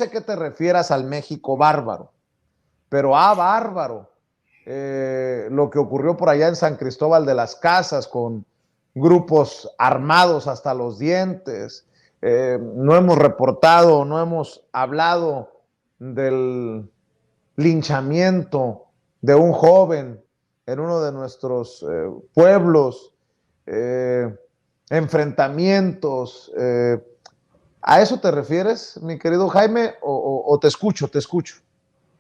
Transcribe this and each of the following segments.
sé qué te refieras al México bárbaro, pero bárbaro. Lo que ocurrió por allá en San Cristóbal de las Casas con grupos armados hasta los dientes. No hemos reportado, no hemos hablado del linchamiento de un joven en uno de nuestros pueblos, enfrentamientos. ¿A eso te refieres, mi querido Jaime? ¿O te escucho, te escucho?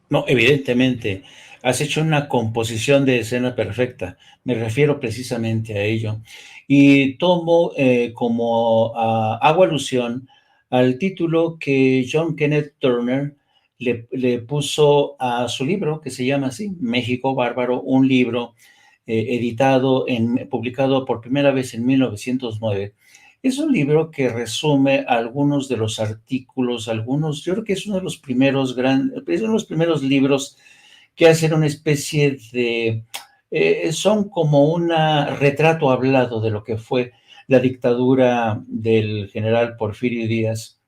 No, evidentemente, has hecho una composición de escena perfecta. Me refiero precisamente a ello. Y tomo hago alusión al título que John Kenneth Turner le puso a su libro, que se llama así, México Bárbaro, un libro publicado por primera vez en 1909. Es un libro que resume algunos de los artículos, yo creo que es uno de los primeros libros que hacen una especie de, son como un retrato hablado de lo que fue la dictadura del general Porfirio Díaz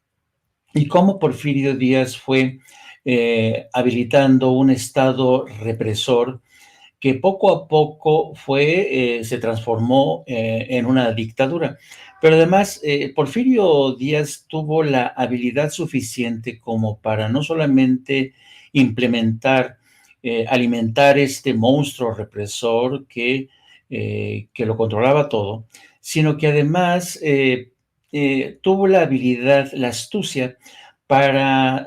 y cómo Porfirio Díaz fue habilitando un estado represor que poco a poco se transformó en una dictadura. Pero además, Porfirio Díaz tuvo la habilidad suficiente como para no solamente alimentar este monstruo represor que lo controlaba todo, sino que además tuvo la habilidad, la astucia, para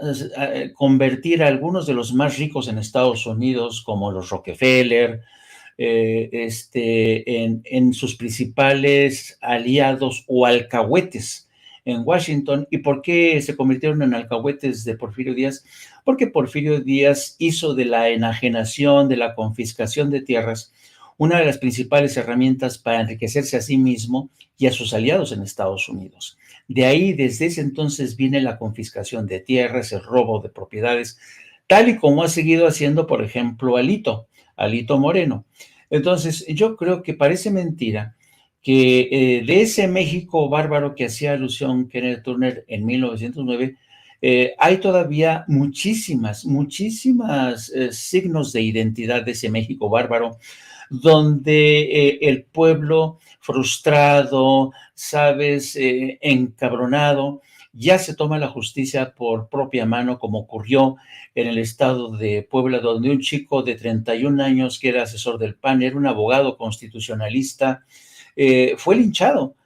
convertir a algunos de los más ricos en Estados Unidos, como los Rockefeller, en sus principales aliados o alcahuetes en Washington. ¿Y por qué se convirtieron en alcahuetes de Porfirio Díaz? Porque Porfirio Díaz hizo de la enajenación, de la confiscación de tierras, una de las principales herramientas para enriquecerse a sí mismo y a sus aliados en Estados Unidos. De ahí, desde ese entonces, viene la confiscación de tierras, el robo de propiedades, tal y como ha seguido haciendo, por ejemplo, Alito Moreno. Entonces, yo creo que parece mentira que de ese México bárbaro que hacía alusión Kenneth Turner en 1909, hay todavía muchísimas signos de identidad de ese México bárbaro, donde el pueblo frustrado, sabes, encabronado, ya se toma la justicia por propia mano, como ocurrió en el estado de Puebla, donde un chico de 31 años, que era asesor del PAN, era un abogado constitucionalista, fue linchado,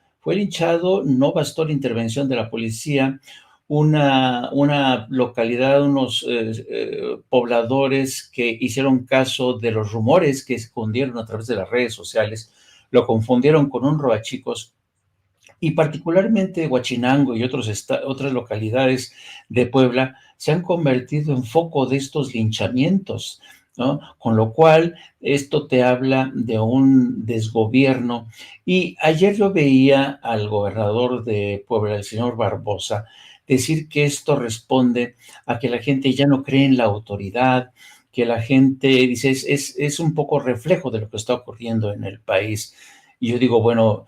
no bastó la intervención de la policía, una localidad, unos pobladores que hicieron caso de los rumores que se difundieron a través de las redes sociales, lo confundieron con un robachicos, y particularmente Huachinango y otras localidades de Puebla se han convertido en foco de estos linchamientos, ¿no? Con lo cual, esto te habla de un desgobierno. Y ayer yo veía al gobernador de Puebla, el señor Barbosa, decir que esto responde a que la gente ya no cree en la autoridad, que la gente dice es un poco reflejo de lo que está ocurriendo en el país. Y yo digo, bueno,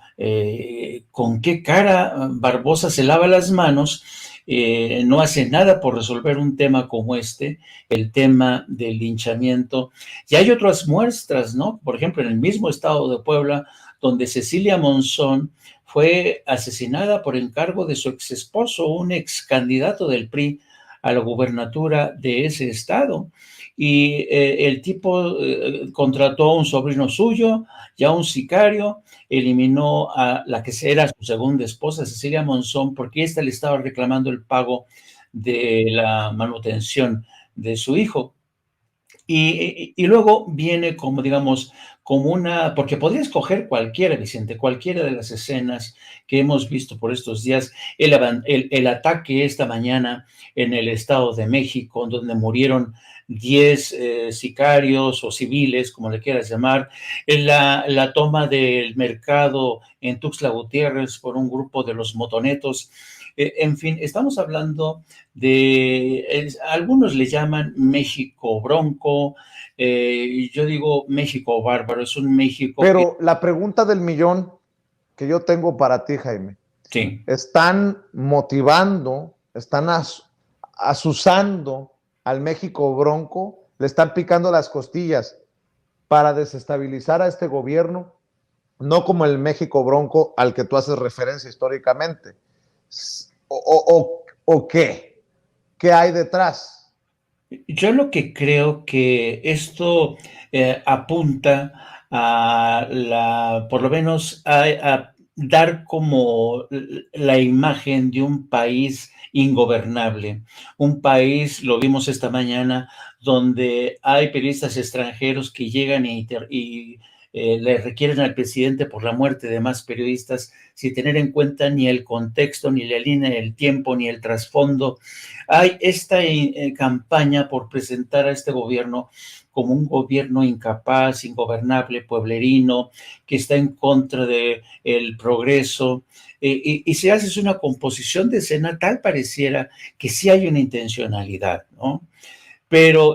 ¿con qué cara Barbosa se lava las manos? No hace nada por resolver un tema como el tema del linchamiento. Y hay otras muestras, ¿no? Por ejemplo, en el mismo estado de Puebla, donde Cecilia Monzón fue asesinada por encargo de su ex esposo, un ex candidato del PRI a la gubernatura de ese estado. Y el tipo contrató a un sobrino suyo, ya un sicario, eliminó a la que era su segunda esposa, Cecilia Monzón, porque ésta le estaba reclamando el pago de la manutención de su hijo. Y luego viene como, digamos, porque podría escoger cualquiera, Vicente, cualquiera de las escenas que hemos visto por estos días, el ataque esta mañana en el Estado de México, donde murieron 10 sicarios o civiles, como le quieras llamar, la toma del mercado en Tuxtla Gutiérrez por un grupo de los motonetos. En fin, estamos hablando algunos le llaman México bronco, yo digo México bárbaro, es un México que... Pero la pregunta del millón que yo tengo para ti, Jaime, Sí. están motivando, están asusando al México Bronco, le están picando las costillas para desestabilizar a este gobierno, no como el México Bronco al que tú haces referencia históricamente. ¿O qué? ¿Qué hay detrás? Yo lo que creo que esto apunta por lo menos a dar como la imagen de un país ingobernable, un país, lo vimos esta mañana, donde hay periodistas extranjeros que llegan y le requieren al presidente por la muerte de más periodistas sin tener en cuenta ni el contexto, ni la línea del tiempo, ni el trasfondo. Hay esta campaña por presentar a este gobierno como un gobierno incapaz, ingobernable, pueblerino, que está en contra del progreso, y si haces una composición de escena, tal pareciera que sí hay una intencionalidad, ¿no? Pero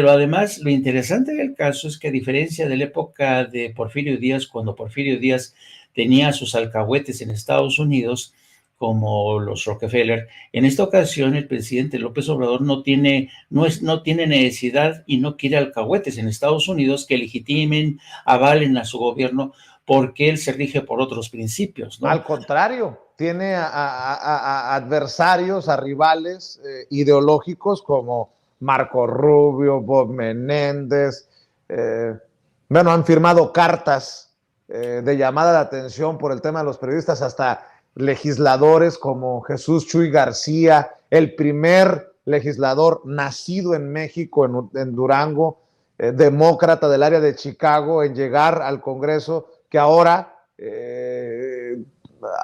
además lo interesante del caso es que a diferencia de la época de Porfirio Díaz, cuando Porfirio Díaz tenía sus alcahuetes en Estados Unidos, como los Rockefeller, en esta ocasión el presidente López Obrador no tiene necesidad y no quiere alcahuetes en Estados Unidos que legitimen, avalen a su gobierno, porque él se rige por otros principios, ¿no? Al contrario, tiene a adversarios, a rivales ideológicos como Marco Rubio, Bob Menéndez, bueno, han firmado cartas de llamada de atención por el tema de los periodistas, hasta legisladores como Jesús Chuy García, el primer legislador nacido en México, en Durango, demócrata del área de Chicago, en llegar al Congreso, que ahora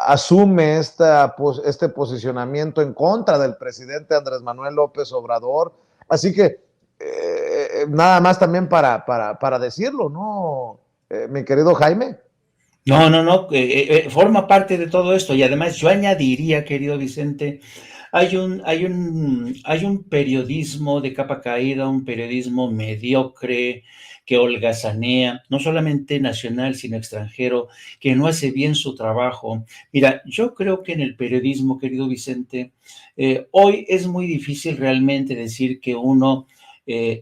asume este posicionamiento en contra del presidente Andrés Manuel López Obrador. Así que nada más también para decirlo, ¿no? Mi querido Jaime. No, forma parte de todo esto. Y además yo añadiría, querido Vicente, hay un periodismo de capa caída, un periodismo mediocre que holgazanea, no solamente nacional, sino extranjero, que no hace bien su trabajo. Mira, yo creo que en el periodismo, querido Vicente, hoy es muy difícil realmente decir que uno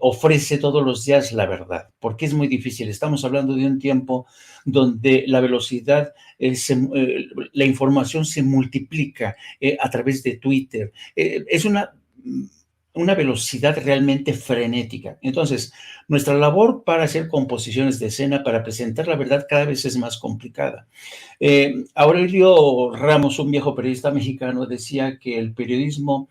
ofrece todos los días la verdad, porque es muy difícil. Estamos hablando de un tiempo donde la velocidad, la información se multiplica a través de Twitter. Es una velocidad realmente frenética. Entonces, nuestra labor para hacer composiciones de escena, para presentar la verdad, cada vez es más complicada. Aurelio Ramos, un viejo periodista mexicano, decía que el periodismo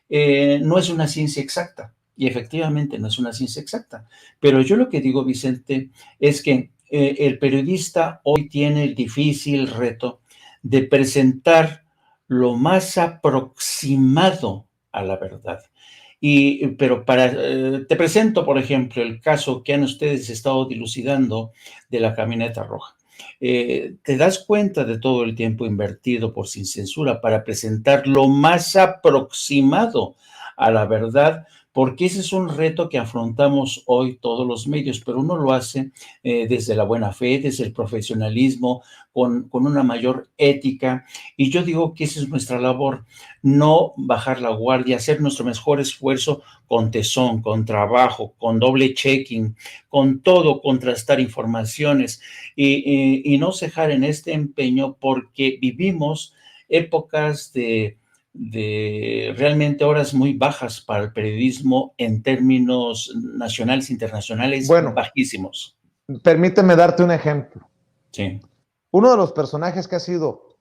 no es una ciencia exacta. Y efectivamente no es una ciencia exacta. Pero yo lo que digo, Vicente, es que el periodista hoy tiene el difícil reto de presentar lo más aproximado a la verdad. Pero te presento, por ejemplo, el caso que han ustedes estado dilucidando de la camioneta roja. Te das cuenta de todo el tiempo invertido por Sin Censura para presentar lo más aproximado a la verdad, porque ese es un reto que afrontamos hoy todos los medios, pero uno lo hace desde la buena fe, desde el profesionalismo, con una mayor ética, y yo digo que esa es nuestra labor, no bajar la guardia, hacer nuestro mejor esfuerzo con tesón, con trabajo, con doble checking, con todo, contrastar informaciones y no cejar en este empeño, porque vivimos épocas de realmente horas muy bajas para el periodismo en términos nacionales, internacionales, Bueno, bajísimos. permíteme darte un ejemplo. Sí. Uno de los personajes que ha sido